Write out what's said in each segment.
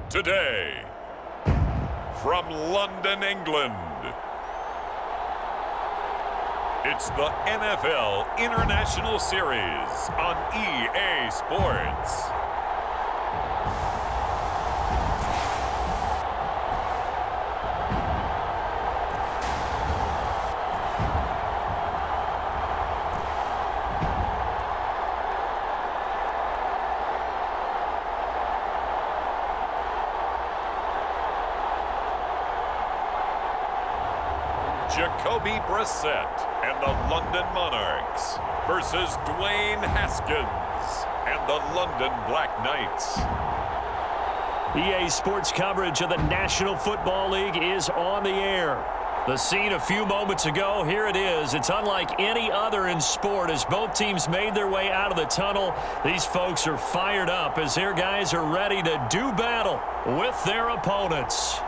Today, from London, England, it's the NFL International Series on EA Sports. Jacoby Brissett and the London Monarchs versus Dwayne Haskins and the London Black Knights. EA Sports coverage of the National Football League is on the air. The scene a few moments ago, here it is. It's unlike any other in sport as both teams made their way out of the tunnel. These folks are fired up as their guys are ready to do battle with their opponents.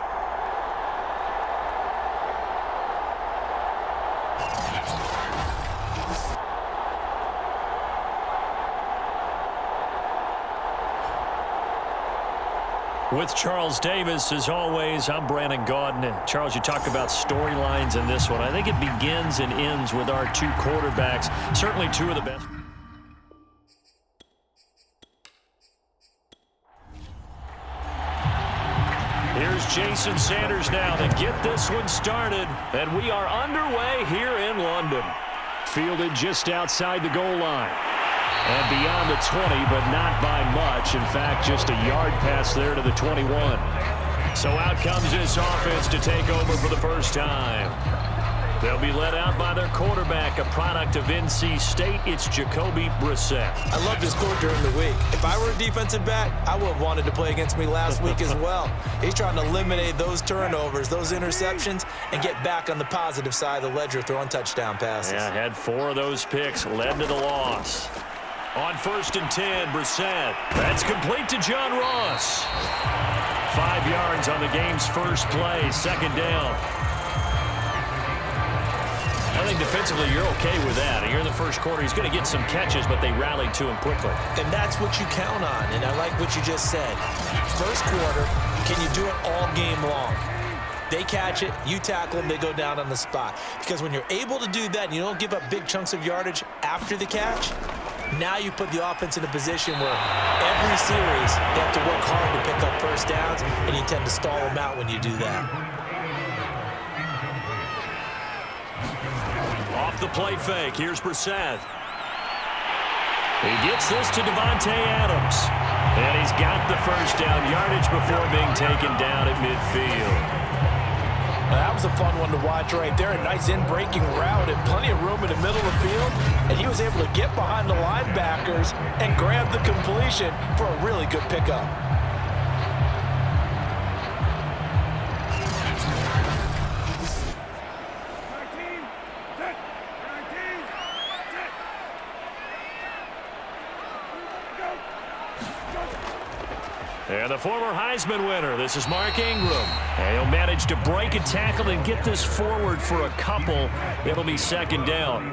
With Charles Davis, as always, I'm Brandon Gaudin. Charles, you talk about storylines in this one. I think it begins and ends with our two quarterbacks, certainly two of the best. Here's Jason Sanders now to get this one started, and we are underway here in London. Fielded just outside the goal line. And beyond the 20, but not by much. In fact, just a yard pass there to the 21. So out comes this offense to take over for the first time. They'll be led out by their quarterback, a product of NC State. It's Jacoby Brissett. I love this score during the week. If I were a defensive back, I would have wanted to play against me last week as well. He's trying to eliminate those turnovers, those interceptions, and get back on the positive side of the ledger throwing touchdown passes. Yeah, had 4 of those picks, led to the loss. On 1st and 10, Brissett. That's complete to John Ross. 5 yards on the game's first play, second down. I think defensively you're okay with that. Here in the first quarter, he's going to get some catches, but they rallied to him quickly. And that's what you count on, and I like what you just said. First quarter, can you do it all game long? They catch it, you tackle them, they go down on the spot. Because when you're able to do that and you don't give up big chunks of yardage after the catch, now you put the offense in a position where every series they have to work hard to pick up first downs, and you tend to stall them out when you do that. Off the play fake, here's Brissett. He gets this to Devontae Adams. And he's got the first down yardage before being taken down at midfield. That was a fun one to watch right there. A nice in-breaking route and plenty of room in the middle of the field. And he was able to get behind the linebackers and grab the completion for a really good pickup. And the former Heisman winner, this is Mark Ingram. And he'll manage to break a tackle and get this forward for a couple. It'll be second down.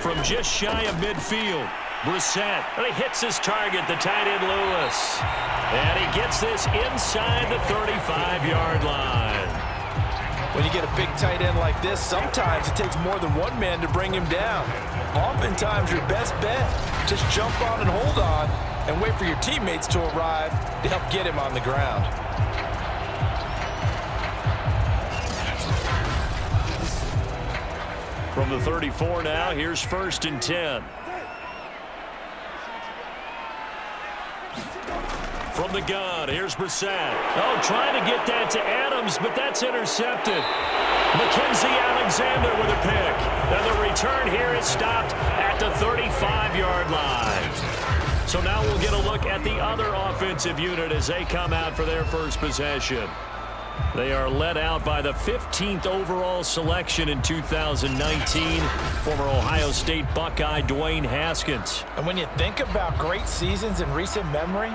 From just shy of midfield, Brissett. And he hits his target, the tight end Lewis. And he gets this inside the 35-yard line. When you get a big tight end like this, sometimes it takes more than one man to bring him down. Oftentimes, your best bet, just jump on and hold on and wait for your teammates to arrive to help get him on the ground. From the 34 now, here's 1st and 10. From the gun, here's Brissett. Oh, trying to get that to Adams, but that's intercepted. Mackenzie Alexander with a pick. And the return here is stopped at the 35-yard line. So now we'll get a look at the other offensive unit as they come out for their first possession. They are led out by the 15th overall selection in 2019, former Ohio State Buckeye Dwayne Haskins. And when you think about great seasons in recent memory,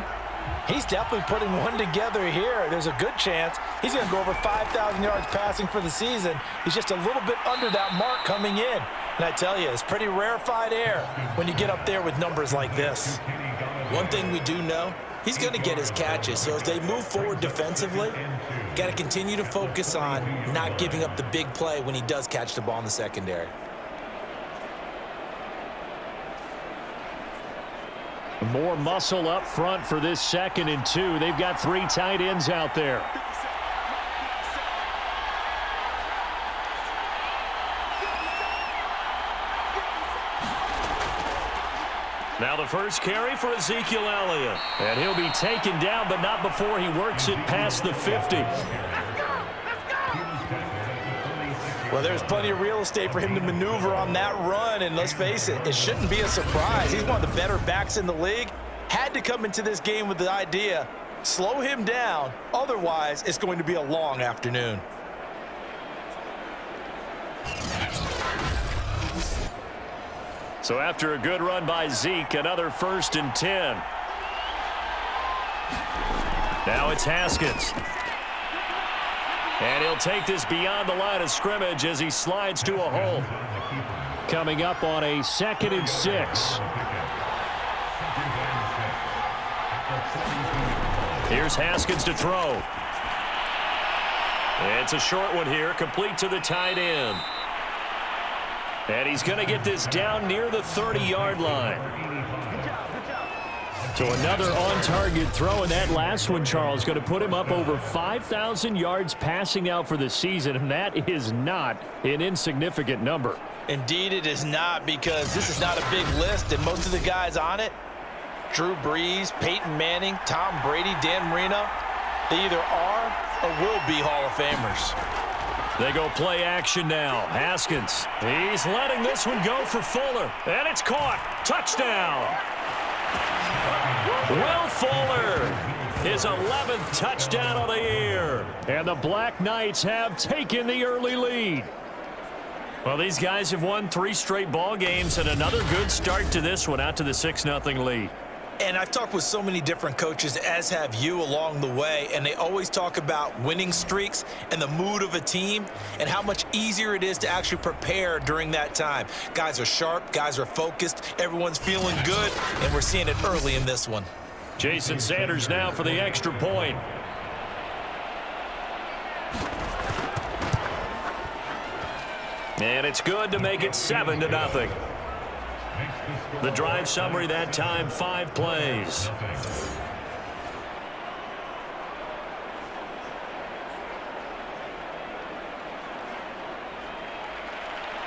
he's definitely putting one together here. There's a good chance he's going to go over 5,000 yards passing for the season. He's just a little bit under that mark coming in. And I tell you, it's pretty rarefied air when you get up there with numbers like this. One thing we do know, he's going to get his catches. So as they move forward defensively, got to continue to focus on not giving up the big play when he does catch the ball in the secondary. More muscle up front for this 2nd and 2. They've got 3 tight ends out there. Now the first carry for Ezekiel Elliott. And he'll be taken down, but not before he works it past the 50. Well, there's plenty of real estate for him to maneuver on that run, and let's face it, it shouldn't be a surprise. He's one of the better backs in the league. Had to come into this game with the idea, slow him down, otherwise it's going to be a long afternoon. So after a good run by Zeke, another 1st and 10. Now it's Haskins. And he'll take this beyond the line of scrimmage as he slides to a hole. Coming up on a 2nd and 6. Here's Haskins to throw. It's a short one here, complete to the tight end. And he's going to get this down near the 30-yard line. So another on-target throw, and that last one, Charles, going to put him up over 5,000 yards passing out for the season, and that is not an insignificant number. Indeed it is not, because this is not a big list, and most of the guys on it, Drew Brees, Peyton Manning, Tom Brady, Dan Marino, they either are or will be Hall of Famers. They go play action now. Haskins, he's letting this one go for Fuller, and it's caught. Touchdown. Will Fuller, his 11th touchdown of the year. And the Black Knights have taken the early lead. Well, these guys have won 3 straight ball games, and another good start to this one, out to the 6-0 lead. And I've talked with so many different coaches, as have you, along the way, and they always talk about winning streaks and the mood of a team and how much easier it is to actually prepare during that time. Guys are sharp, guys are focused, everyone's feeling good, and we're seeing it early in this one. Jason Sanders now for the extra point. And it's good to make it 7-0. The drive summary that time, 5 plays.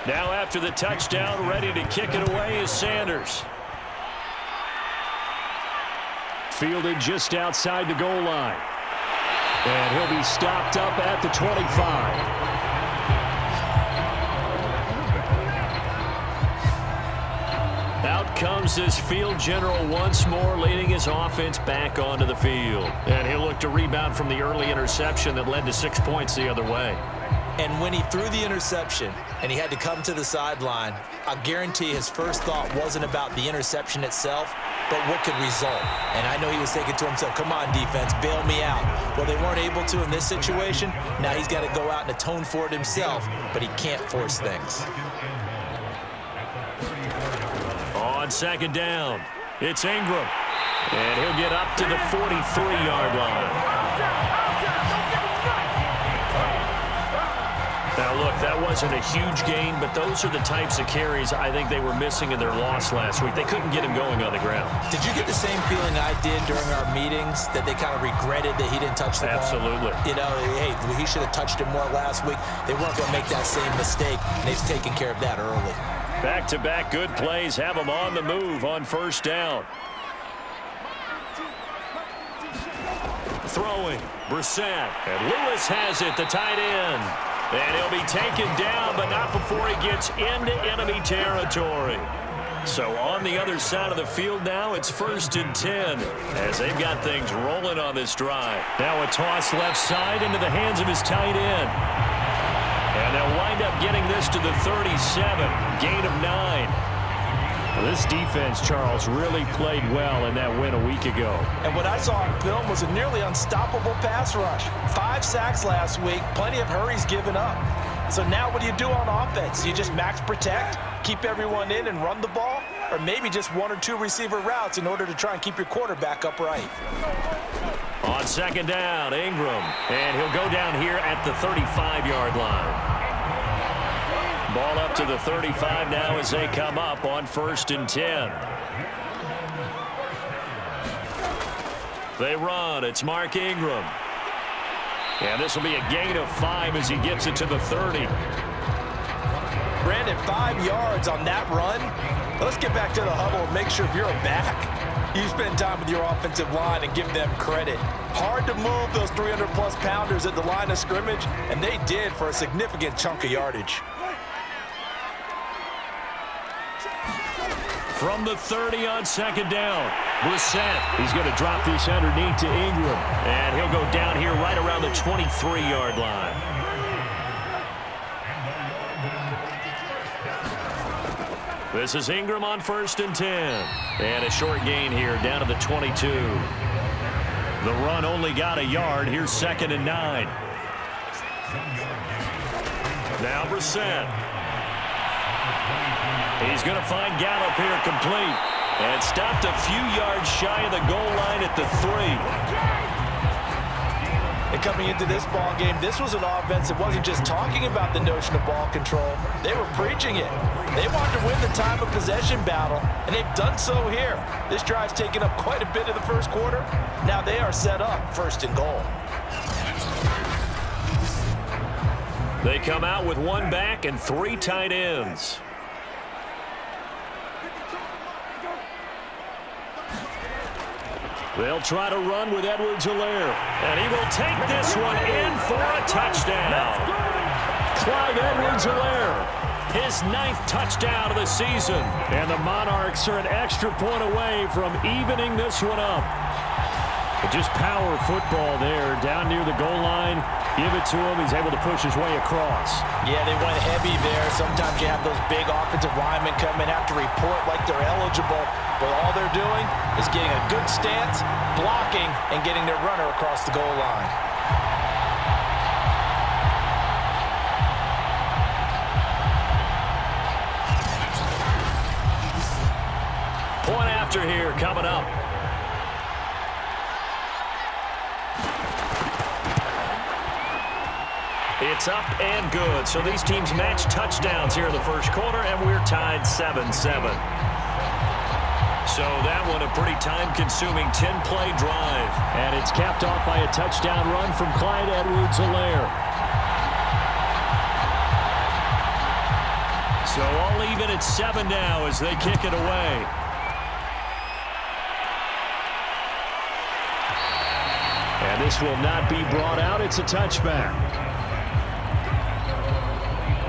Now after the touchdown, ready to kick it away is Sanders. Fielded just outside the goal line. And he'll be stopped up at the 25. Out comes this field general once more, leading his offense back onto the field. And he'll look to rebound from the early interception that led to 6 points the other way. And when he threw the interception and he had to come to the sideline, I guarantee his first thought wasn't about the interception itself, but what could result. And I know he was thinking to himself, come on, defense, bail me out. Well, they weren't able to in this situation. Now he's got to go out and atone for it himself, but he can't force things. On 2nd down, it's Ingram. And he'll get up to the 43-yard line. Now, look, that wasn't a huge gain, but those are the types of carries I think they were missing in their loss last week. They couldn't get him going on the ground. Did you get the same feeling I did during our meetings, that they kind of regretted that he didn't touch the ball? Absolutely. You know, hey, he should have touched it more last week. They weren't going to make that same mistake, and they've taken care of that early. Back-to-back good plays have them on the move on 1st down. Throwing, Brissett, and Lewis has it, the tight end. And he'll be taken down, but not before he gets into enemy territory. So on the other side of the field now, it's 1st and 10 as they've got things rolling on this drive. Now a toss left side into the hands of his tight end. And they'll wind up getting this to the 37, gain of 9. This defense, Charles, really played well in that win a week ago. And what I saw on film was a nearly unstoppable pass rush. 5 sacks last week, plenty of hurries given up. So now what do you do on offense? You just max protect, keep everyone in and run the ball, or maybe just 1 or 2 receiver routes in order to try and keep your quarterback upright. On second down, Ingram. And he'll go down here at the 35-yard line. Ball up to the 35 now as they come up on 1st and 10. They run. It's Mark Ingram. And this will be a gain of 5 as he gets it to the 30. Brandon, 5 yards on that run. Let's get back to the huddle and make sure if you're a back, you spend time with your offensive line and give them credit. Hard to move those 300-plus pounders at the line of scrimmage, and they did for a significant chunk of yardage. From the 30 on second down, Brissett. He's going to drop this underneath to Ingram. And he'll go down here right around the 23-yard line. This is Ingram on 1st and 10. And a short gain here down to the 22. The run only got a yard. Here's 2nd and 9. Now Brissett. He's going to find Gallup here complete. And stopped a few yards shy of the goal line at the 3. And coming into this ball game, this was an offense that wasn't just talking about the notion of ball control. They were preaching it. They wanted to win the time of possession battle, and they've done so here. This drive's taken up quite a bit of the first quarter. Now they are set up 1st and goal. They come out with 1 back and 3 tight ends. They'll try to run with Edwards-Helaire. And he will take this one in for a touchdown. Clyde Edwards-Helaire, his 9th touchdown of the season. And the Monarchs are an extra point away from evening this one up. But just power football there down near the goal line. Give it to him. He's able to push his way across. Yeah, they went heavy there. Sometimes you have those big offensive linemen come in, have to report like they're eligible. But all they're doing is getting a good stance, blocking, and getting their runner across the goal line. Point after here coming up. It's up and good. So these teams match touchdowns here in the first quarter, and we're tied 7-7. So that one a pretty time-consuming 10-play drive. And it's capped off by a touchdown run from Clyde Edwards-Helaire. So all even at 7 now as they kick it away. And this will not be brought out. It's a touchback.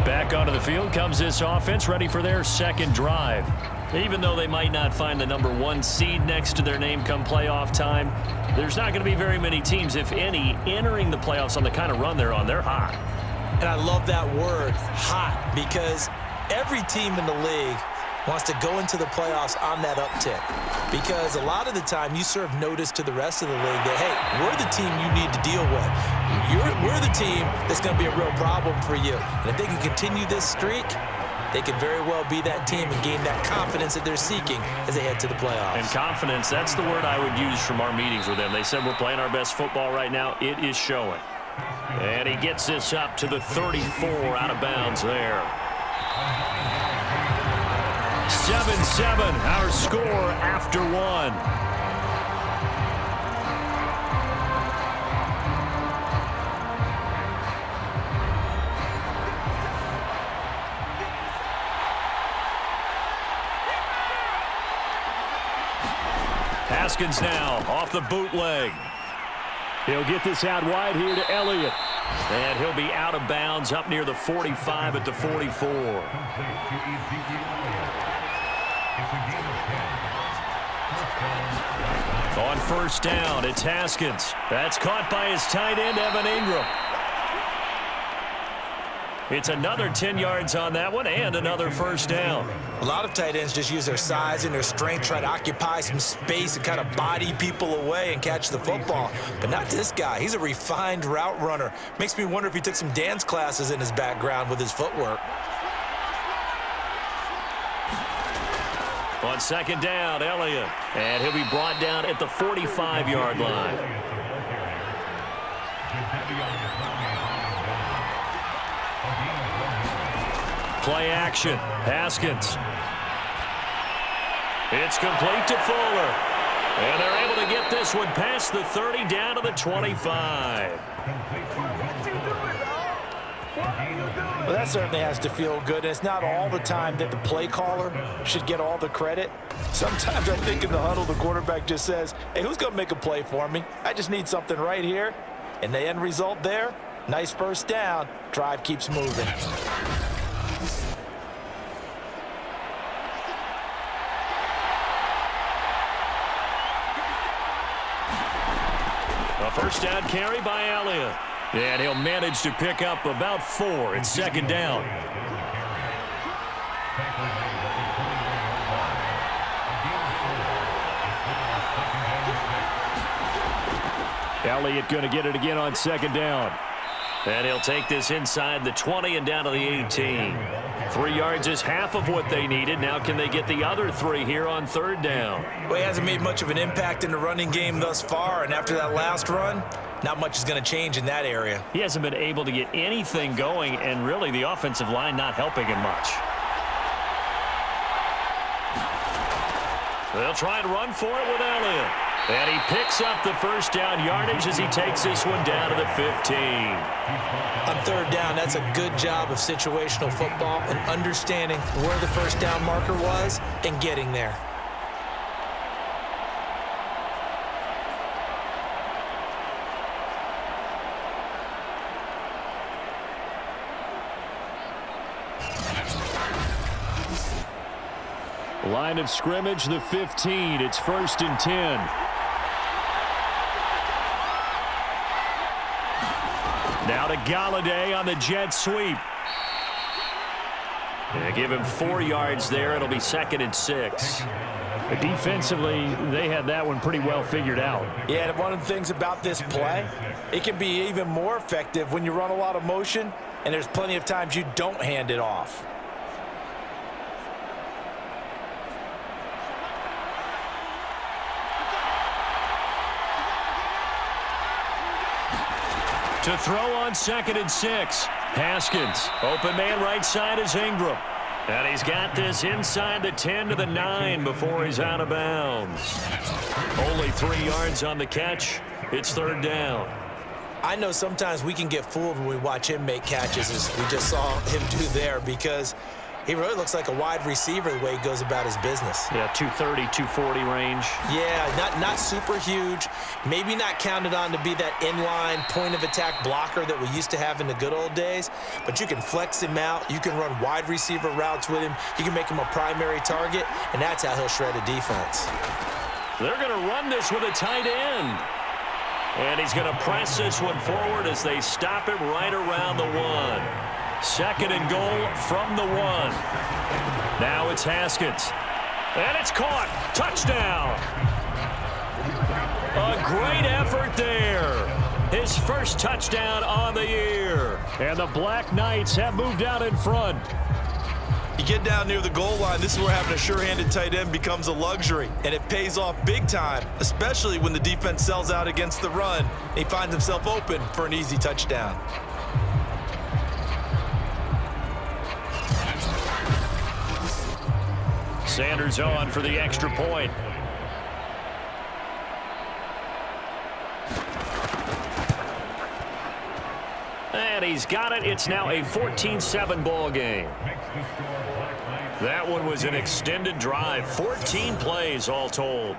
Back onto the field comes this offense, ready for their 2nd drive. Even though they might not find the number 1 seed next to their name come playoff time, there's not going to be very many teams, if any, entering the playoffs on the kind of run they're on. They're hot. And I love that word, hot, because every team in the league wants to go into the playoffs on that uptick. Because a lot of the time you serve notice to the rest of the league that, hey, we're the team you need to deal with. We're the team that's going to be a real problem for you. And if they can continue this streak, they could very well be that team and gain that confidence that they're seeking as they head to the playoffs. And confidence, that's the word I would use from our meetings with them. They said we're playing our best football right now. It is showing. And he gets this up to the 34 out of bounds there. 7-7, our score after 1. Haskins now off the bootleg. He'll get this out wide here to Elliott. And he'll be out of bounds up near the 45 at the 44. On 1st down, it's Haskins. That's caught by his tight end, Evan Ingram. It's another 10 yards on that one and another first down. A lot of tight ends just use their size and their strength, try to occupy some space and kind of body people away and catch the football. But not this guy. He's a refined route runner. Makes me wonder if he took some dance classes in his background with his footwork. On second down, Elliott. And he'll be brought down at the 45-yard line. Play action. Haskins. It's complete to Fuller. And they're able to get this one past the 30 down to the 25. Well, that certainly has to feel good. It's not all the time that the play caller should get all the credit. Sometimes I think in the huddle, the quarterback just says, hey, who's going to make a play for me? I just need something right here. And the end result there, nice first down. Drive keeps moving. A first down carry by Elliott. And he'll manage to pick up about 4. It's second down. Elliott going to get it again on second down. And he'll take this inside the 20 and down to the 18. 3 yards is half of what they needed. Now can they get the other 3 here on third down? Well, he hasn't made much of an impact in the running game thus far, and after that last run, not much is going to change in that area. He hasn't been able to get anything going, and really the offensive line not helping him much. They'll try and run for it with Elliott. And he picks up the first down yardage as he takes this one down to the 15. On third down, that's a good job of situational football and understanding where the first down marker was and getting there. Line of scrimmage, the 15. It's 1st and 10. Now to Galladay on the jet sweep. They give him 4 yards there. It'll be 2nd and 6. Defensively, they had that one pretty well figured out. Yeah, and one of the things about this play, it can be even more effective when you run a lot of motion, and there's plenty of times you don't hand it off. To throw on 2nd and 6. Haskins. Open man right side is Ingram. And he's got this inside the 10 to the 9 before he's out of bounds. Only 3 yards on the catch. It's third down. I know sometimes we can get fooled when we watch him make catches, as we just saw him do there, because he really looks like a wide receiver the way he goes about his business. Yeah, 230, 240 range. Yeah, not super huge. Maybe not counted on to be that inline point-of-attack blocker that we used to have in the good old days, but you can flex him out. You can run wide receiver routes with him. You can make him a primary target, and that's how he'll shred a defense. They're going to run this with a tight end. And he's going to press this one forward as they stop him right around the 1. 2nd and goal from the 1. Now it's Haskins. And it's caught. Touchdown. A great effort there. His first touchdown on the year. And the Black Knights have moved out in front. You get down near the goal line, this is where having a sure-handed tight end becomes a luxury, and it pays off big time, especially when the defense sells out against the run. He finds himself open for an easy touchdown. Sanders on for the extra point. And he's got it. It's now a 14-7 ball game. That one was an extended drive. 14 plays all told.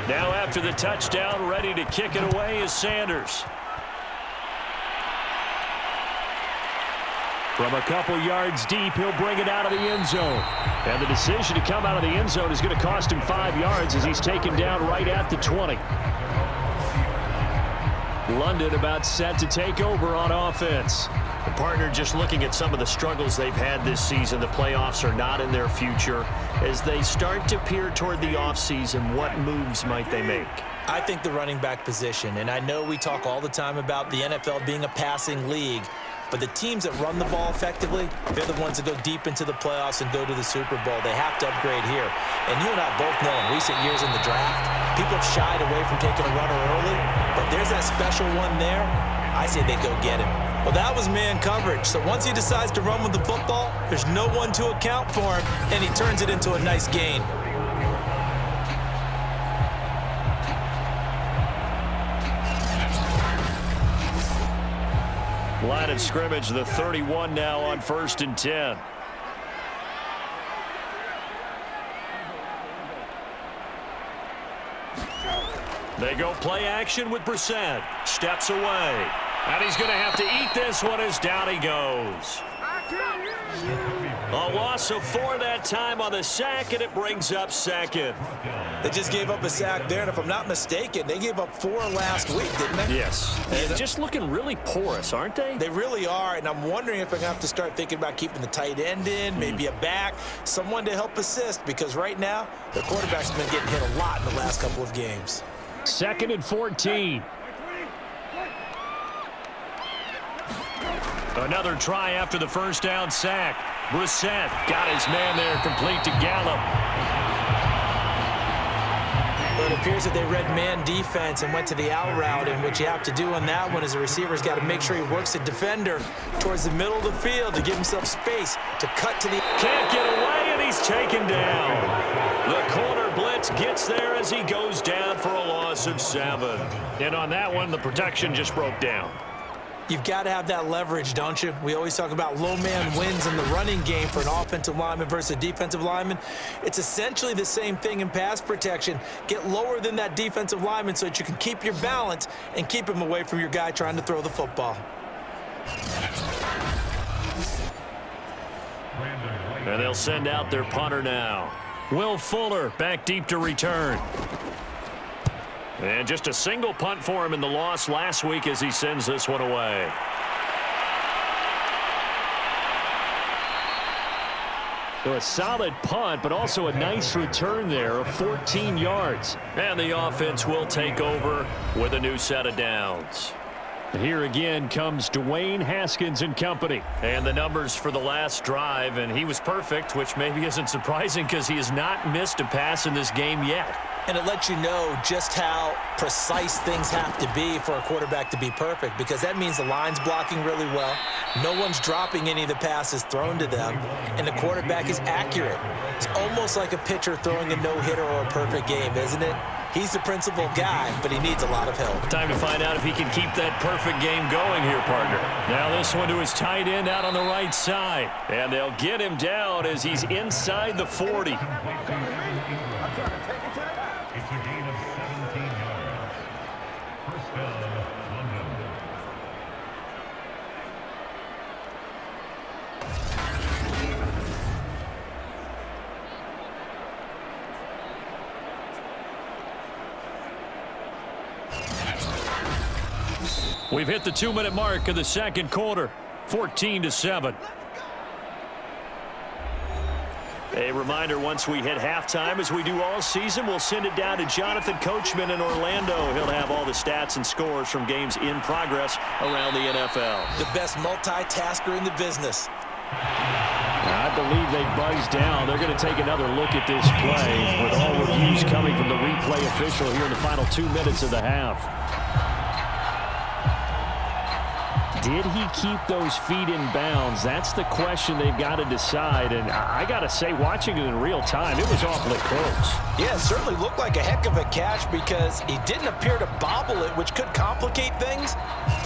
Now after the touchdown, ready to kick it away is Sanders. From a couple yards deep, he'll bring it out of the end zone. And the decision to come out of the end zone is going to cost him 5 yards as he's taken down right at the 20. London about set to take over on offense. The partner, just looking at some of the struggles they've had this season, the playoffs are not in their future. As they start to peer toward the offseason, what moves might they make? I think the running back position, and I know we talk all the time about the NFL being a passing league, but the teams that run the ball effectively, they're the ones that go deep into the playoffs and go to the Super Bowl. They have to upgrade here. And you and I both know in recent years in the draft, people have shied away from taking a runner early, but there's that special one there. I say they go get him. Well, that was man coverage. So once he decides to run with the football, there's no one to account for him, and he turns it into a nice gain. Line of scrimmage, the 31 now on 1st and 10. They go play action with Brissett. Steps away. And he's going to have to eat this one as down he goes. A loss of 4 that time on the sack, and it brings up second. They just gave up a sack there, and if I'm not mistaken, they gave up 4 last week, didn't they? Yes. And just looking really porous, aren't they? They really are, and I'm wondering if I'm going to have to start thinking about keeping the tight end in, maybe a back, someone to help assist, because right now, the quarterback's been getting hit a lot in the last couple of games. 2nd and 14. Another try after the first down sack. Brissett got his man there, complete to Gallup. Well, it appears that they read man defense and went to the out route, and what you have to do on that one is the receiver's got to make sure he works the defender towards the middle of the field to give himself space to cut to the... Can't get away, and he's taken down. The corner blitz gets there as he goes down for a loss of 7. And on that one, the protection just broke down. You've got to have that leverage, don't you? We always talk about low man wins in the running game for an offensive lineman versus a defensive lineman. It's essentially the same thing in pass protection. Get lower than that defensive lineman so that you can keep your balance and keep him away from your guy trying to throw the football. And they'll send out their punter now. Will Fuller back deep to return. And just a single punt for him in the loss last week as he sends this one away. So a solid punt, but also a nice return there of 14 yards. And the offense will take over with a new set of downs. Here again comes Dwayne Haskins and company. And the numbers for the last drive, and he was perfect, which maybe isn't surprising because he has not missed a pass in this game yet. And it lets you know just how precise things have to be for a quarterback to be perfect, because that means the line's blocking really well. No one's dropping any of the passes thrown to them, and the quarterback is accurate. It's almost like a pitcher throwing a no-hitter or a perfect game, isn't it? He's the principal guy, but he needs a lot of help. Time to find out if he can keep that perfect game going here, partner. Now this one to his tight end out on the right side. And they'll get him down as he's inside the 40. We've hit the 2-minute mark of the second quarter, 14-7. A reminder, once we hit halftime, as we do all season, we'll send it down to Jonathan Coachman in Orlando. He'll have all the stats and scores from games in progress around the NFL. The best multitasker in the business. I believe they buzzed down. They're going to take another look at this play with all reviews coming from the replay official here in the final 2 minutes of the half. Did he keep those feet in bounds? That's the question they've got to decide. And I got to say, watching it in real time, it was awfully close. Yeah, it certainly looked like a heck of a catch because he didn't appear to bobble it, which could complicate things.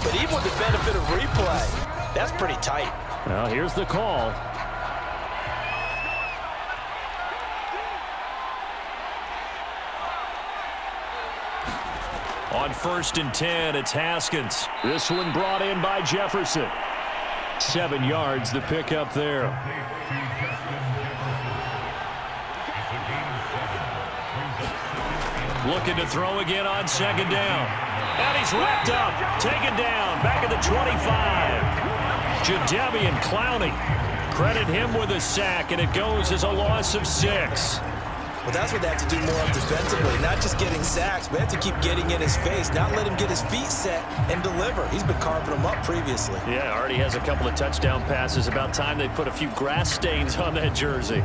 But even with the benefit of replay, that's pretty tight. Well, here's the call. On 1st and 10, it's Haskins. This one brought in by Jefferson. 7 yards, the pickup there. Looking to throw again on second down. And he's wrapped up. Taken down. Back at the 25. Jadeveon Clowney. Credit him with a sack, and it goes as a loss of 6. Well, that's what they have to do more of defensively, not just getting sacks, but they have to keep getting in his face, not let him get his feet set and deliver. He's been carving them up previously. Yeah, already has a couple of touchdown passes. About time they put a few grass stains on that jersey.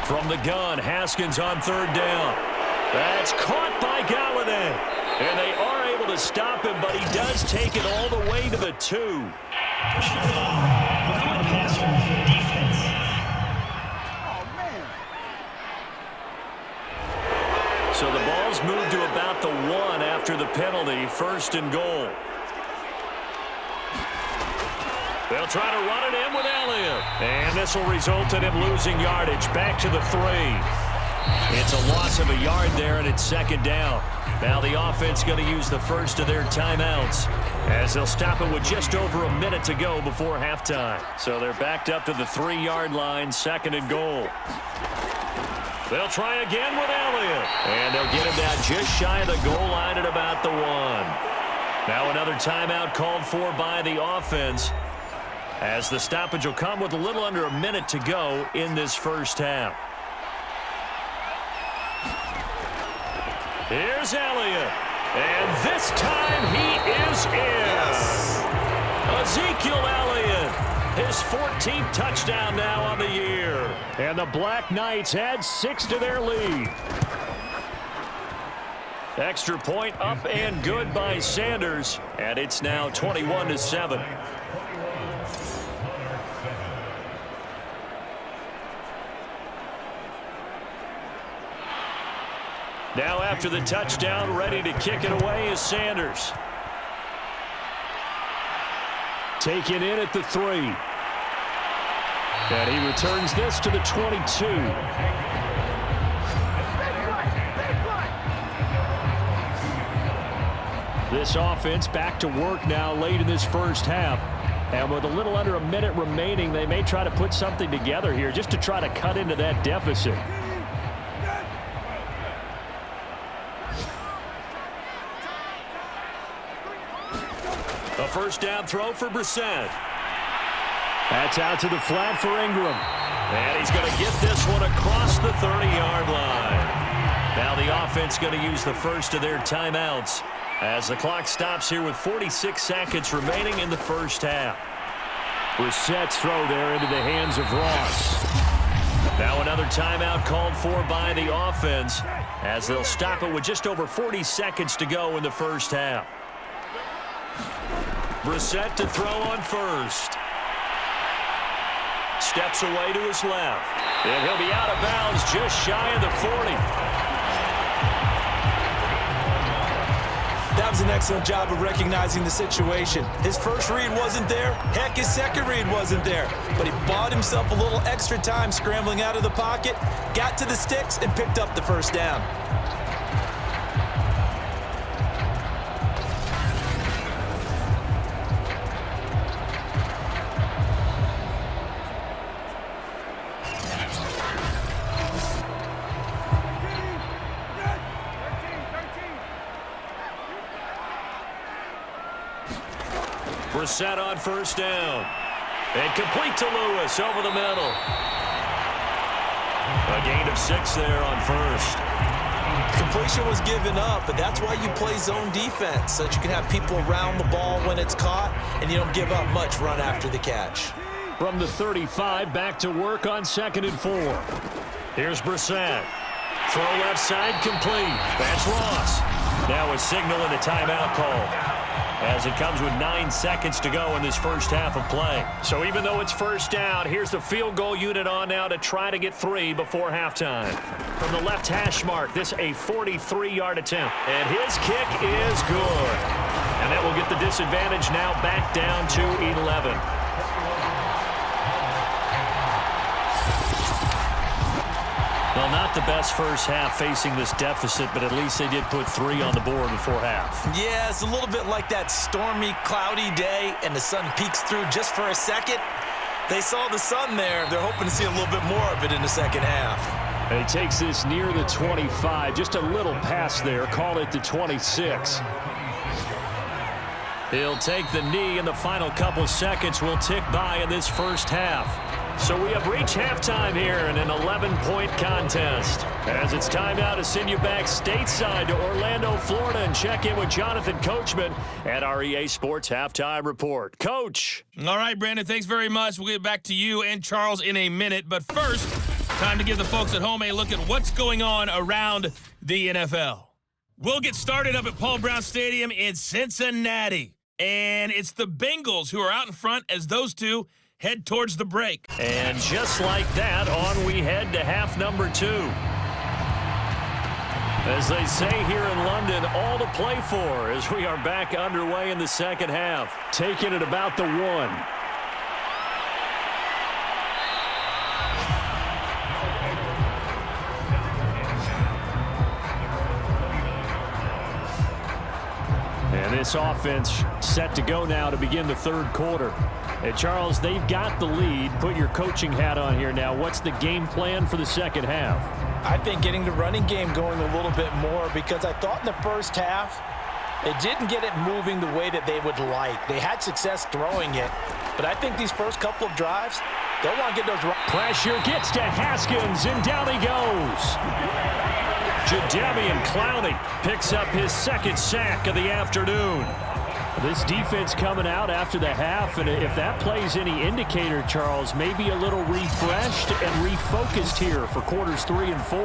From the gun, Haskins on third down. That's caught by Galladay. And they are able to stop him, but he does take it all the way to the 2. So the ball's moved to about the 1 after the penalty. 1st and goal. They'll try to run it in with Elliott. And this will result in him losing yardage. Back to the 3. It's a loss of a yard there, and it's second down. Now the offense going to use the first of their timeouts as they'll stop it with just over a minute to go before halftime. So they're backed up to the 3-yard line, 2nd and goal. They'll try again with Elliott. And they'll get him down just shy of the goal line at about the 1. Now another timeout called for by the offense as the stoppage will come with a little under a minute to go in this first half. Here's Elliott. And this time he is in. Ezekiel Elliott, his 14th touchdown now on the year. And the Black Knights add 6 to their lead. Extra point up and good by Sanders. And it's now 21-7. Now after the touchdown, ready to kick it away is Sanders. Taken in at the 3. And he returns this to the 22. This offense back to work now late in this first half. And with a little under a minute remaining, they may try to put something together here just to try to cut into that deficit. A first down throw for Brissett. That's out to the flat for Ingram. And he's going to get this one across the 30-yard line. Now the offense going to use the first of their timeouts as the clock stops here with 46 seconds remaining in the first half. Brissett's throw there into the hands of Ross. Now another timeout called for by the offense as they'll stop it with just over 40 seconds to go in the first half. Brissett to throw on first. Steps away to his left. And he'll be out of bounds just shy of the 40. That was an excellent job of recognizing the situation. His first read wasn't there. Heck, his second read wasn't there. But he bought himself a little extra time scrambling out of the pocket, got to the sticks, and picked up the first down. Brissett on first down. And complete to Lewis over the middle. A gain of 6 there on first. Completion was given up, but that's why you play zone defense, so that you can have people around the ball when it's caught, and you don't give up much run after the catch. From the 35, back to work on 2nd and 4. Here's Brissett. Throw left side complete. That's Ross. Now a signal and a timeout call as it comes with 9 seconds to go in this first half of play. So even though it's first down, here's the field goal unit on now to try to get 3 before halftime. From the left hash mark, this a 43-yard attempt. And his kick is good. And that will get the disadvantage now back down to 11. Well, not the best first half facing this deficit, but at least they did put 3 on the board before half. Yeah, it's a little bit like that stormy, cloudy day, and the sun peeks through just for a second. They saw the sun there. They're hoping to see a little bit more of it in the second half. And he takes this near the 25. Just a little pass there. Call it the 26. He'll take the knee, and the final couple seconds will tick by in this first half. So we have reached halftime here in an 11-point contest. As it's time now to send you back stateside to Orlando, Florida, and check in with Jonathan Coachman at our EA Sports Halftime Report. Coach. All right, Brandon, thanks very much. We'll get back to you and Charles in a minute. But first, time to give the folks at home a look at what's going on around the NFL. We'll get started up at Paul Brown Stadium in Cincinnati. And it's the Bengals who are out in front as those two head towards the break. And just like that, on we head to half number 2. As they say here in London, all to play for as we are back underway in the second half. Taking it about the 1. And this offense set to go now to begin the third quarter. And Charles, they've got the lead. Put your coaching hat on here now. What's the game plan for the second half? I think getting the running game going a little bit more, because I thought in the first half they didn't get it moving the way that they would like. They had success throwing it, but I think these first couple of drives, they'll want to get those. Pressure gets to Haskins, and down he goes. Jadeveon Clowney picks up his second sack of the afternoon. This defense coming out after the half, and if that plays any indicator, Charles, maybe a little refreshed and refocused here for quarters 3 and 4.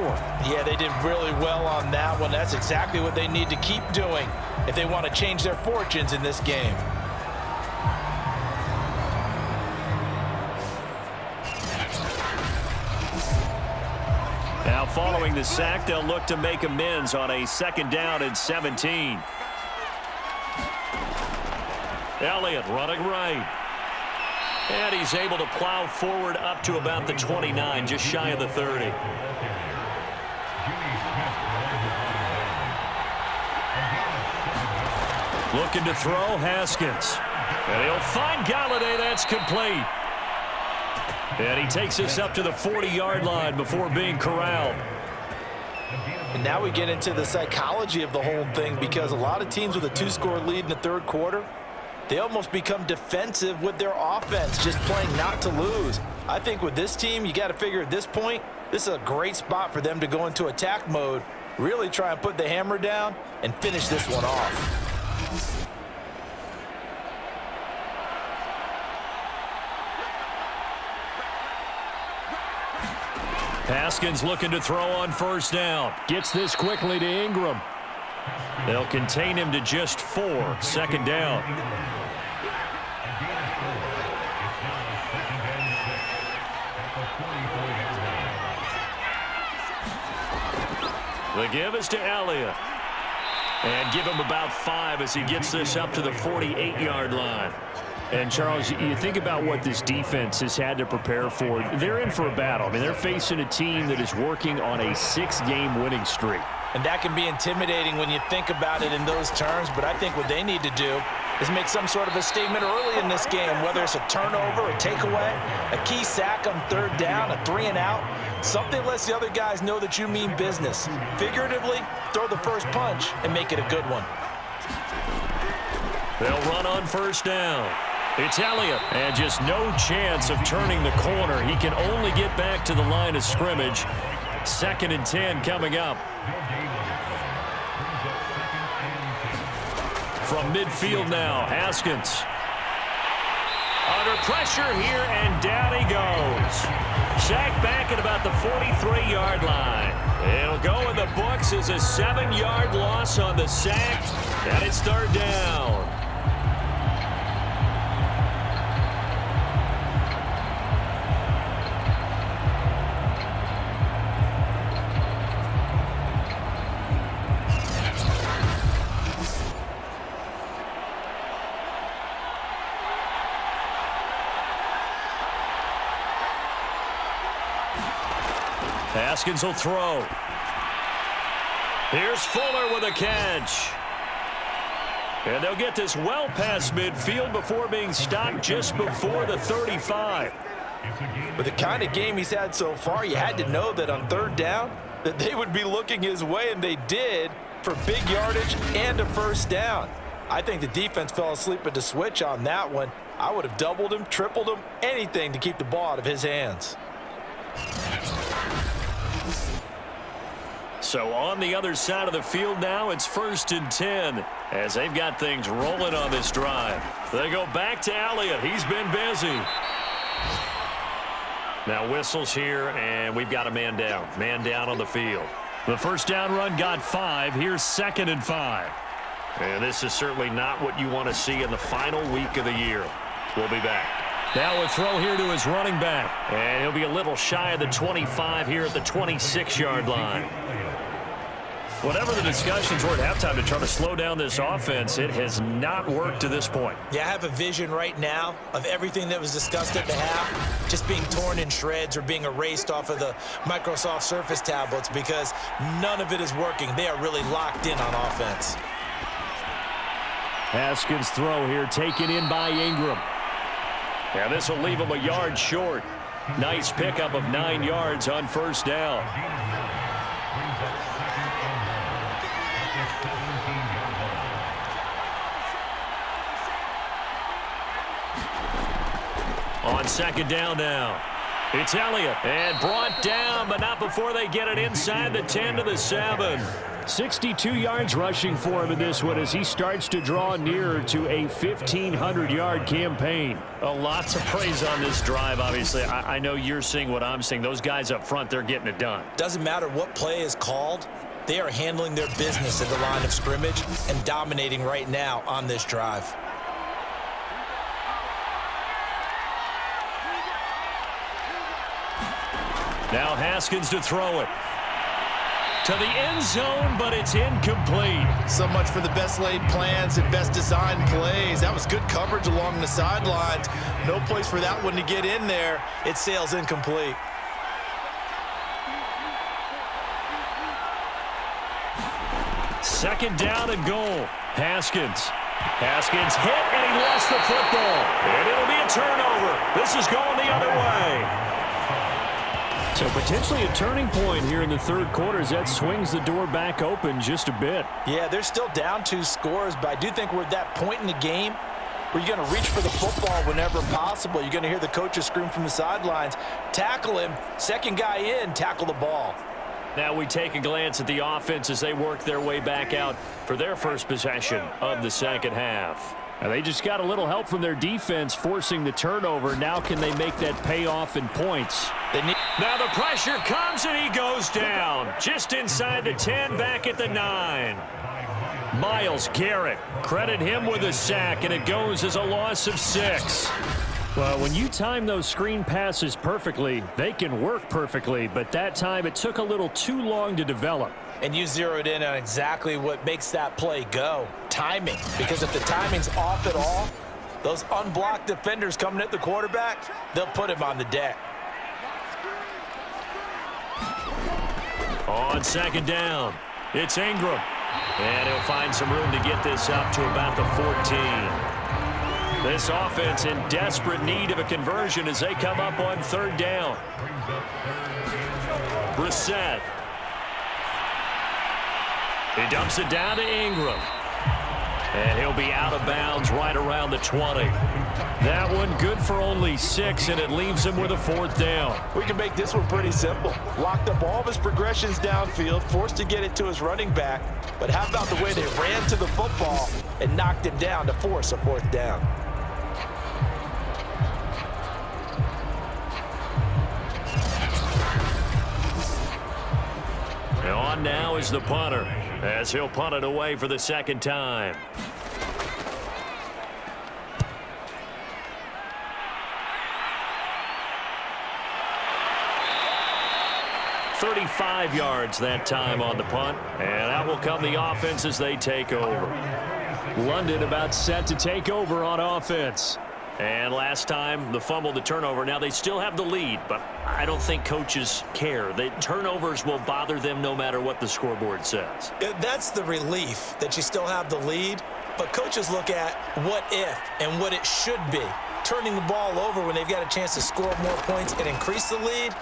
Yeah, they did really well on that one. That's exactly what they need to keep doing if they want to change their fortunes in this game. Now following the sack, they'll look to make amends on a second down and 17. Elliott running right. And he's able to plow forward up to about the 29, just shy of the 30. Looking to throw, Haskins. And he'll find Galladay. That's complete. And he takes us up to the 40-yard line before being corralled. And now we get into the psychology of the whole thing, because a lot of teams with a 2-score lead in the third quarter, they almost become defensive with their offense, just playing not to lose. I think with this team, you got to figure at this point, this is a great spot for them to go into attack mode, really try and put the hammer down and finish this one off. Haskins looking to throw on first down. Gets this quickly to Ingram. They'll contain him to just 4. Second down. The give is to Elliott. And give him about 5 as he gets this up to the 48-yard line. And, Charles, you think about what this defense has had to prepare for. They're in for a battle. I mean, they're facing a team that is working on a 6-game winning streak. And that can be intimidating when you think about it in those terms, but I think what they need to do is make some sort of a statement early in this game, whether it's a turnover, a takeaway, a key sack on third down, a 3-and-out, something lets the other guys know that you mean business. Figuratively, throw the first punch and make it a good one. They'll run on first down. It's Elliott, and just no chance of turning the corner. He can only get back to the line of scrimmage. 2nd and 10 coming up. From midfield now, Haskins. Under pressure here, and down he goes. Sacked back at about the 43-yard line. It'll go in the books as a 7-yard loss on the sack, and it's third down. Haskins will throw. Here's Fuller with a catch. And they'll get this well past midfield before being stopped just before the 35. With the kind of game he's had so far, you had to know that on third down that they would be looking his way, and they did, for big yardage and a first down. I think the defense fell asleep at the switch on that one. I would have doubled him, tripled him, anything to keep the ball out of his hands. So on the other side of the field now, it's 1st and 10 as they've got things rolling on this drive. They go back to Elliott. He's been busy. Now whistles here, and we've got a man down. Man down on the field. The first down run got 5. Here's 2nd and 5. And this is certainly not what you want to see in the final week of the year. We'll be back. Now a throw here to his running back. And he'll be a little shy of the 25 here at the 26-yard line. Whatever the discussions were at halftime to try to slow down this offense, it has not worked to this point. Yeah, I have a vision right now of everything that was discussed at the half just being torn in shreds or being erased off of the Microsoft Surface tablets because none of it is working. They are really locked in on offense. Haskins' throw here taken in by Ingram. Now this will leave him a yard short. Nice pickup of 9 yards on first down. On second down now. It's Elliott. And brought down, but not before they get it inside the 10 to the 7. 62 yards rushing for him in this one as he starts to draw nearer to a 1,500-yard campaign. Lots of praise on this drive, obviously. I know you're seeing what I'm seeing. Those guys up front, they're getting it done. Doesn't matter what play is called. They are handling their business at the line of scrimmage and dominating right now on this drive. Now Haskins to throw it. To the end zone, but it's incomplete. So much for the best laid plans and best designed plays. That was good coverage along the sidelines. No place for that one to get in there. It sails incomplete. Second down and goal. Haskins hit, and he lost the football. And it'll be a turnover. This is going the other way. So potentially a turning point here in the third quarter as that swings the door back open just a bit. Yeah, they're still down 2 scores, but I do think we're at that point in the game where you're going to reach for the football whenever possible. You're going to hear the coaches scream from the sidelines, tackle him, second guy in, tackle the ball. Now we take a glance at the offense as they work their way back out for their first possession of the second half. Now they just got a little help from their defense forcing the turnover. Now can they make that pay off in points? Now the pressure comes and he goes down. Just inside the 10, back at the 9. Myles Garrett, credit him with a sack, and it goes as a loss of 6. Well, when you time those screen passes perfectly, they can work perfectly, but that time it took a little too long to develop. And you zeroed in on exactly what makes that play go. Timing. Because if the timing's off at all, those unblocked defenders coming at the quarterback, they'll put him on the deck. On second down, it's Ingram. And he'll find some room to get this up to about the 14. This offense in desperate need of a conversion as they come up on third down. Brissett. He dumps it down to Ingram. And he'll be out of bounds right around the 20. That one good for only 6, and it leaves him with a fourth down. We can make this one pretty simple. Locked up all of his progressions downfield, forced to get it to his running back. But how about the way they ran to the football and knocked him down to force a fourth down? And on now is the punter, as he'll punt it away for the second time. "35 yards that time on the punt, and out will come the offense as they take over. London about set to take over on offense. And last time, the fumble, the turnover. Now they still have the lead, but I don't think coaches care. The turnovers will bother them no matter what the scoreboard says. That's the relief, that you still have the lead. But coaches look at what if and what it should be. Turning the ball over when they've got a chance to score more points and increase the lead,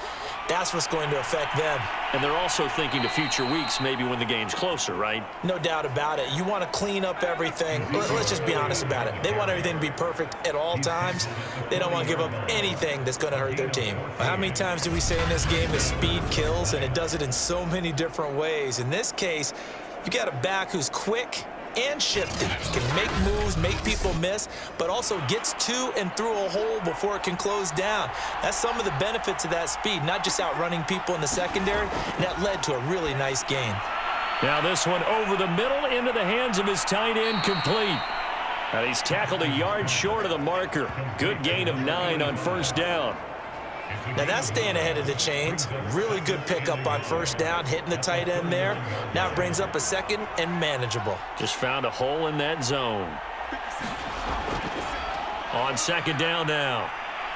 that's what's going to affect them. And they're also thinking to future weeks, maybe when the game's closer, right? No doubt about it. You want to clean up everything. Let's just be honest about it. They want everything to be perfect at all times. They don't want to give up anything that's going to hurt their team. How many times do we say in this game that speed kills, and it does it in so many different ways? In this case, you got a back who's quick and shifty, can make moves, make people miss, but also gets to and through a hole before it can close down. That's some of the benefits of that speed, not just outrunning people in the secondary, and that led to a really nice gain. Now this one over the middle into the hands of his tight end, complete. And he's tackled a yard short of the marker. Good gain of 9 on first down. Now that's staying ahead of the chains. Really good pickup on first down, hitting the tight end there. Now it brings up a second and manageable. Just found a hole in that zone. On second down now,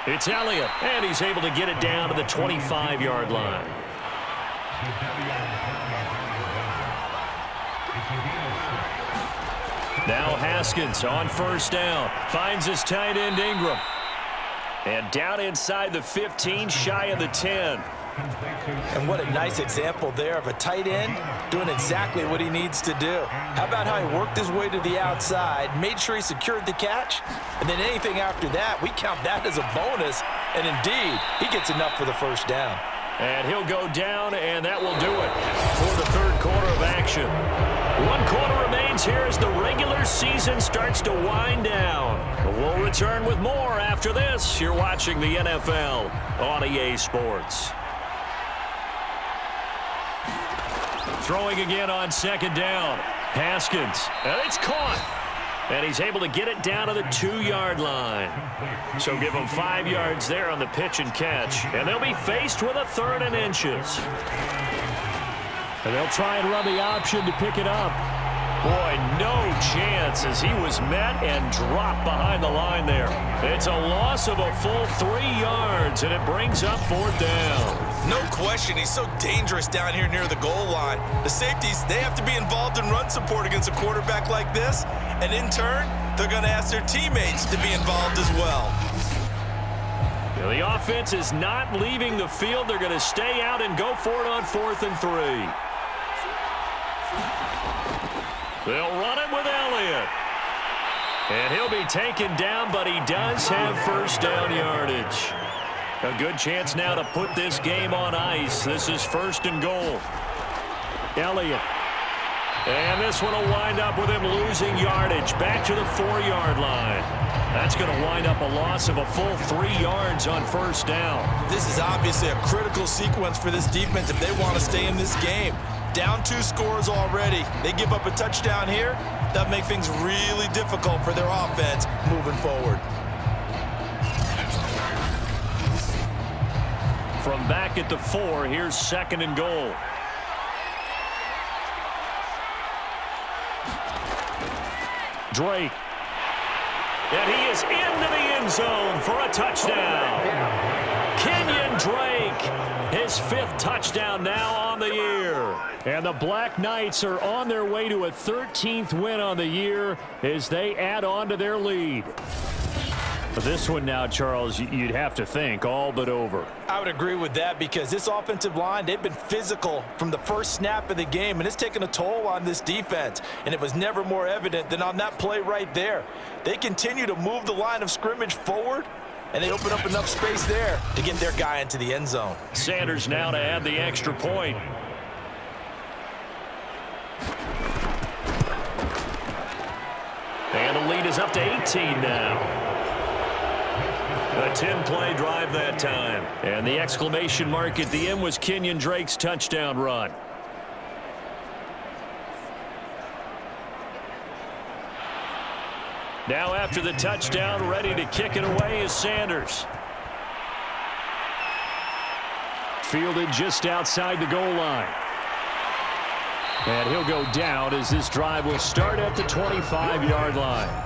it's Elliott, and he's able to get it down to the 25-yard line. Now Haskins on first down, finds his tight end Ingram. And down inside the 15, shy of the 10. And what a nice example there of a tight end doing exactly what he needs to do. How about how he worked his way to the outside, made sure he secured the catch, and then anything after that, we count that as a bonus. And indeed, he gets enough for the first down. And he'll go down, and that will do it for the third quarter of action. 1 quarter remains here as the regular season starts to wind down. We'll return with more after this. You're watching the NFL on EA Sports. Throwing again on second down. Haskins, and it's caught. And he's able to get it down to the 2-yard line. So give him 5 yards there on the pitch and catch. And they'll be faced with a 3rd and inches. And they'll try and run the option to pick it up. Boy, no chance as he was met and dropped behind the line there. It's a loss of a full 3 yards, and it brings up 4th down. No question, he's so dangerous down here near the goal line. The safeties, they have to be involved in run support against a quarterback like this, and in turn, they're going to ask their teammates to be involved as well. Now, the offense is not leaving the field. They're going to stay out and go for it on 4th and 3. They'll run it with Elliott. And he'll be taken down, but he does have first down yardage. A good chance now to put this game on ice. This is 1st and goal. Elliott. And this one will wind up with him losing yardage back to the 4-yard line. That's going to wind up a loss of a full 3 yards on first down. This is obviously a critical sequence for this defense if they want to stay in this game. Down 2 scores already. They give up a touchdown here. That make things really difficult for their offense moving forward. From back at the 4, here's 2nd and goal. Drake. And he is into the end zone for a touchdown. Kenyon Drake, his 5th touchdown now on the year. And the Black Knights are on their way to a 13th win on the year as they add on to their lead. This one now, Charles, you'd have to think all but over. I would agree with that because this offensive line, they've been physical from the first snap of the game, and it's taken a toll on this defense. And it was never more evident than on that play right there. They continue to move the line of scrimmage forward, and they open up enough space there to get their guy into the end zone. Sanders now to add the extra point. And the lead is up to 18 now. A 10-play drive that time. And the exclamation mark at the end was Kenyon Drake's touchdown run. Now after the touchdown, ready to kick it away is Sanders. Fielded just outside the goal line. And he'll go down as this drive will start at the 25-yard line.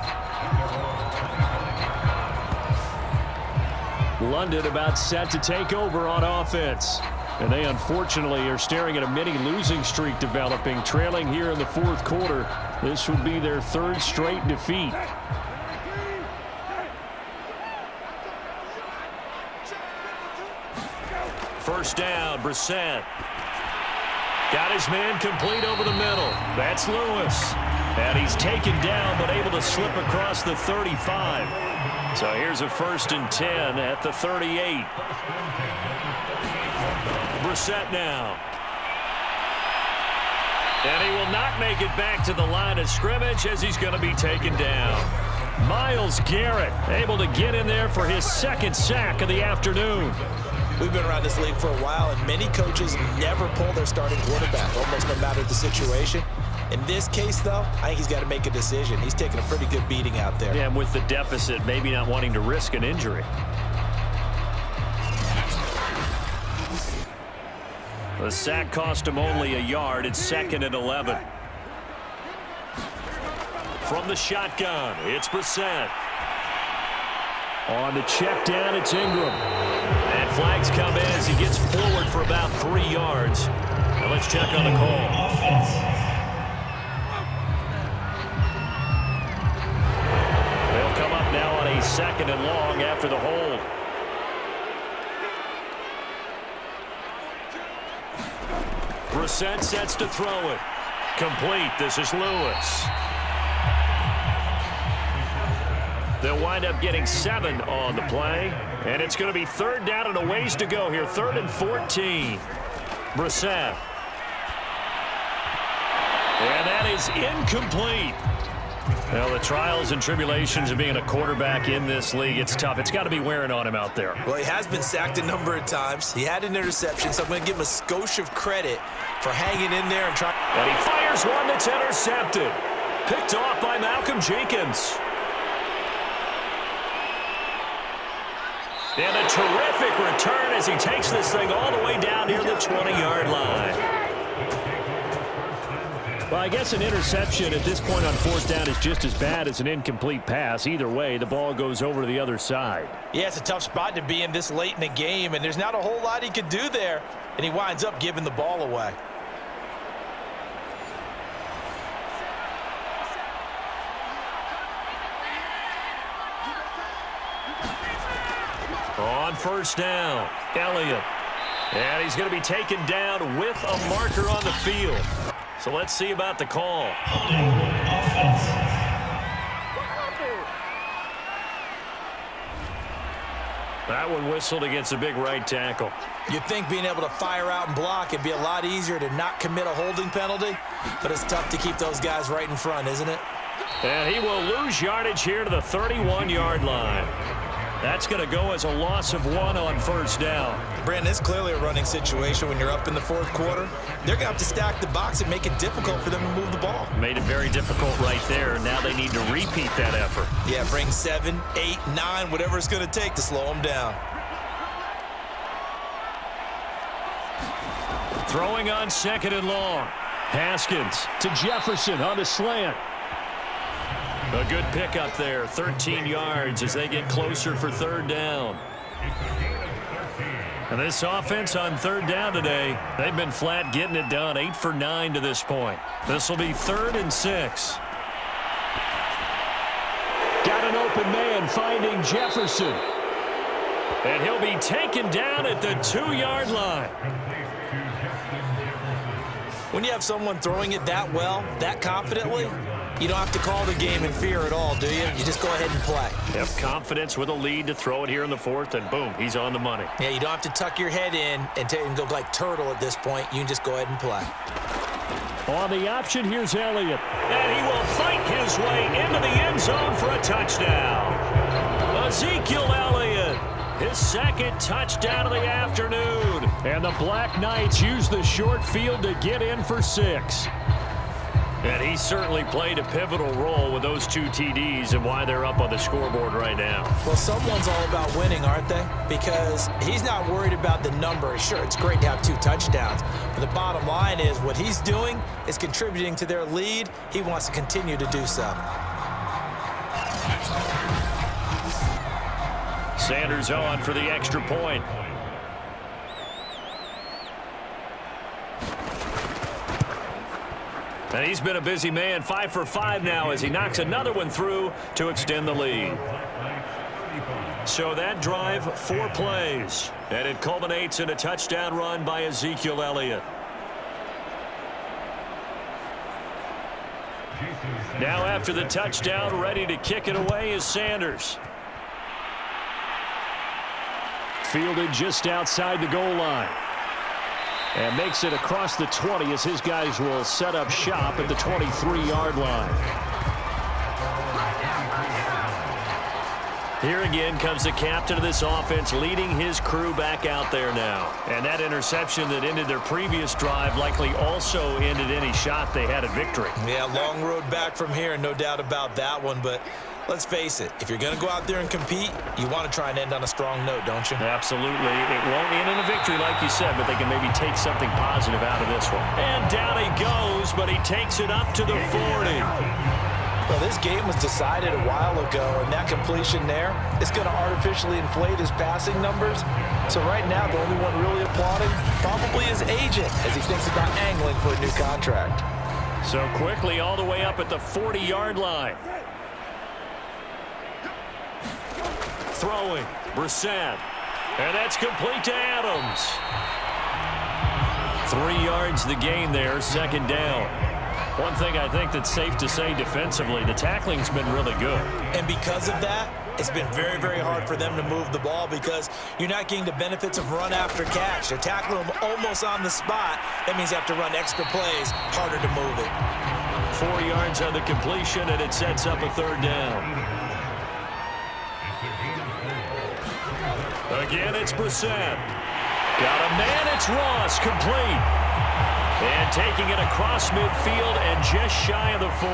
London about set to take over on offense. And they unfortunately are staring at a mini losing streak developing, trailing here in the fourth quarter. This would be their third straight defeat. First down, Brissett. Got his man complete over the middle. That's Lewis. And he's taken down but able to slip across the 35. So here's a 1st and 10 at the 38. Brissett now. And he will not make it back to the line of scrimmage as he's going to be taken down. Myles Garrett able to get in there for his 2nd sack of the afternoon. We've been around this league for a while, and many coaches never pull their starting quarterback, almost no matter the situation. In this case, though, I think he's got to make a decision. He's taking a pretty good beating out there. Yeah, and with the deficit, maybe not wanting to risk an injury. The sack cost him only a yard. It's 2nd and 11. From the shotgun, it's Brissett. On the check down, it's Ingram. And flags come in as he gets forward for about 3 yards. Now let's check on the call. They'll come up now on a 2nd and long after the hold. Brissett sets to throw it. Complete. This is Lewis. They'll wind up getting 7 on the play. And it's going to be 3rd down and a ways to go here. 3rd and 14. Brissett. And that is incomplete. Well, the trials and tribulations of being a quarterback in this league, it's tough. It's got to be wearing on him out there. Well, he has been sacked a number of times. He had an interception, so I'm going to give him a skosh of credit for hanging in there and trying. And he fires one that's intercepted. Picked off by Malcolm Jenkins. And a terrific return as he takes this thing all the way down near the 20-yard line. Well, I guess an interception at this point on 4th down is just as bad as an incomplete pass. Either way, the ball goes over to the other side. Yeah, it's a tough spot to be in this late in the game, and there's not a whole lot he could do there, and he winds up giving the ball away. On 1st down, Elliott. And he's going to be taken down with a marker on the field. So let's see about the call. That one whistled against a big right tackle. You'd think being able to fire out and block it'd be a lot easier to not commit a holding penalty, but it's tough to keep those guys right in front, isn't it? And he will lose yardage here to the 31-yard line. That's going to go as a loss of 1 on 1st down. Brandon, it's clearly a running situation when you're up in the 4th quarter. They're going to have to stack the box and make it difficult for them to move the ball. Made it very difficult right there. Now they need to repeat that effort. Yeah, bring 7, 8, 9, whatever it's going to take to slow them down. Throwing on 2nd and long. Haskins to Jefferson on the slant. A good pickup there, 13 yards as they get closer for 3rd down. And this offense on 3rd down today, they've been flat getting it done, 8 for 9 to this point. This will be 3rd and 6. Got an open man finding Jefferson. And he'll be taken down at the 2-yard line. When you have someone throwing it that well, that confidently, you don't have to call the game in fear at all, do you? You just go ahead and play. Have confidence with a lead to throw it here in the 4th, and boom, he's on the money. Yeah, you don't have to tuck your head in and go like turtle at this point. You can just go ahead and play. On the option, here's Elliott. And he will fight his way into the end zone for a touchdown. Ezekiel Elliott, his 2nd touchdown of the afternoon. And the Black Knights use the short field to get in for 6. And he certainly played a pivotal role with those 2 TDs and why they're up on the scoreboard right now. Well, someone's all about winning, aren't they? Because he's not worried about the number. Sure, it's great to have 2 touchdowns. But the bottom line is what he's doing is contributing to their lead. He wants to continue to do so. Sanders on for the extra point. And he's been a busy man, 5 for 5 now as he knocks another one through to extend the lead. So that drive, 4 plays, and it culminates in a touchdown run by Ezekiel Elliott. Now after the touchdown, ready to kick it away is Sanders. Fielded just outside the goal line. And makes it across the 20 as his guys will set up shop at the 23-yard line. Here again comes the captain of this offense leading his crew back out there now. And that interception that ended their previous drive likely also ended any shot they had at victory. Yeah, long road back from here, no doubt about that one. But let's face it, if you're going to go out there and compete, you want to try and end on a strong note, don't you? Absolutely. It won't end in a victory like you said, but they can maybe take something positive out of this one. And down he goes, but he takes it up to the 40. Well, this game was decided a while ago, and that completion there is going to artificially inflate his passing numbers. So right now, the only one really applauding probably his agent as he thinks about angling for a new contract. So quickly all the way up at the 40-yard line. Throwing, Brissett. And that's complete to Adams. 3 yards the gain there, second down. One thing I think that's safe to say defensively, the tackling's been really good. And because of that, it's been very, very hard for them to move the ball because you're not getting the benefits of run after catch. They're tackling them almost on the spot. That means you have to run extra plays, harder to move it. 4 yards on the completion, and it sets up a third down. Again, it's Brissett. Got a man, it's Ross, complete. And taking it across midfield and just shy of the 40.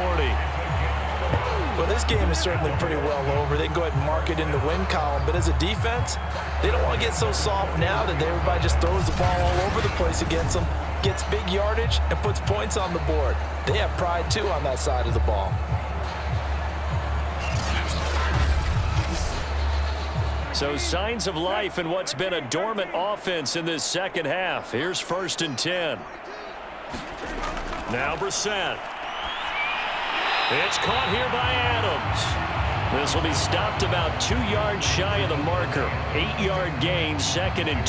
Well, this game is certainly pretty well over. They can go ahead and mark it in the win column. But as a defense, they don't want to get so soft now that everybody just throws the ball all over the place against them, gets big yardage, and puts points on the board. They have pride, too, on that side of the ball. So signs of life in what's been a dormant offense in this second half. Here's 1st and 10. Now Brissett. It's caught here by Adams. This will be stopped about 2 yards shy of the marker. 8-yard gain, 2nd and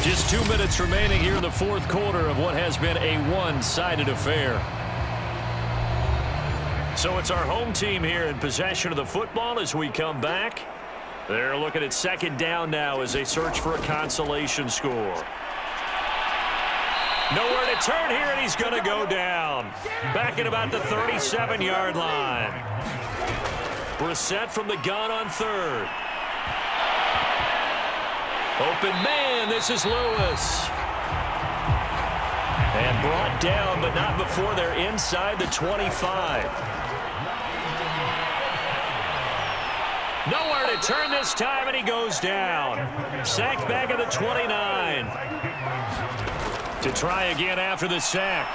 2. Just 2 minutes remaining here in the fourth quarter of what has been a one-sided affair. So it's our home team here in possession of the football as we come back. They're looking at second down now as they search for a consolation score. Nowhere to turn here, and he's going to go down. Back at about the 37-yard line. Brissett from the gun on 3rd. Open man, this is Lewis. And brought down, but not before they're inside the 25. Nowhere to turn this time, and he goes down. Sacked back at the 29. To try again after the sack.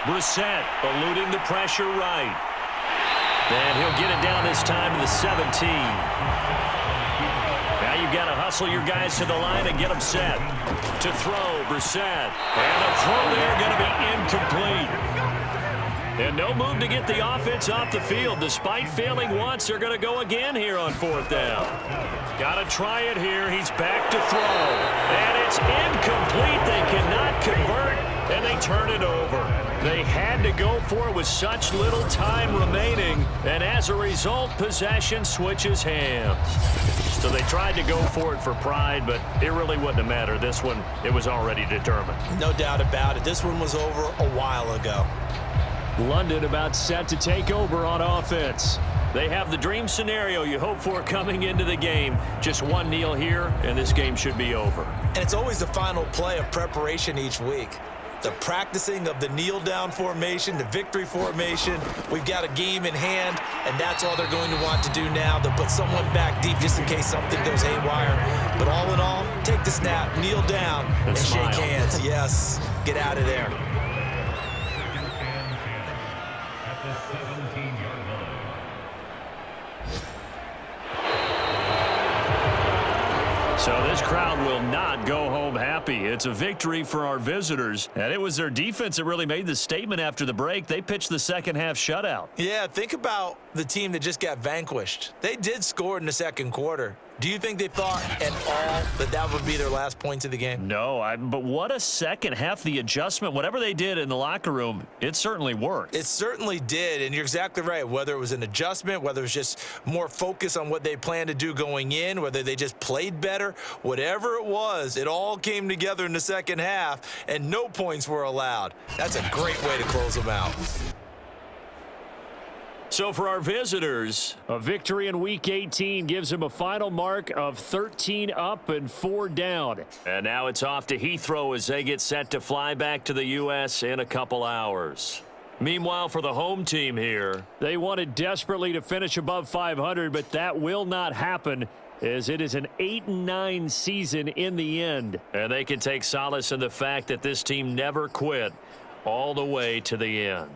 Brissett eluding the pressure right. And he'll get it down this time to the 17. Now you've got to hustle your guys to the line and get them set. To throw, Brissett. And the throw there going to be incomplete. And no move to get the offense off the field. Despite failing once, they're going to go again here on 4th down. Got to try it here. He's back to throw. And it's incomplete. They cannot convert, and they turn it over. They had to go for it with such little time remaining, and as a result, possession switches hands. So they tried to go for it for pride, but it really wouldn't have mattered. This one, it was already determined. No doubt about it. This one was over a while ago. London about set to take over on offense. They have the dream scenario you hope for coming into the game. Just one kneel here, and this game should be over. And it's always the final play of preparation each week. The practicing of the kneel-down formation, the victory formation. We've got a game in hand, and that's all they're going to want to do now. They'll put someone back deep just in case something goes haywire. But all in all, take the snap, kneel down, and shake hands. Yes, get out of there. So this crowd will not go home happy. It's a victory for our visitors, and it was their defense that really made the statement after the break. They pitched the second-half shutout. Yeah, think about the team that just got vanquished. They did score in the second quarter. Do you think they thought at all that that would be their last points of the game? No, but what a second half. The adjustment, whatever they did in the locker room, it certainly worked. It certainly did, and you're exactly right. Whether it was an adjustment, whether it was just more focus on what they planned to do going in, whether they just played better, whatever it was, it all came together in the second half, and no points were allowed. That's a great way to close them out. So for our visitors, a victory in Week 18 gives them a final mark of 13 up and 4 down. And now it's off to Heathrow as they get set to fly back to the U.S. in a couple hours. Meanwhile, for the home team here, they wanted desperately to finish above 500, but that will not happen as it is an 8-9 season in the end. And they can take solace in the fact that this team never quit all the way to the end.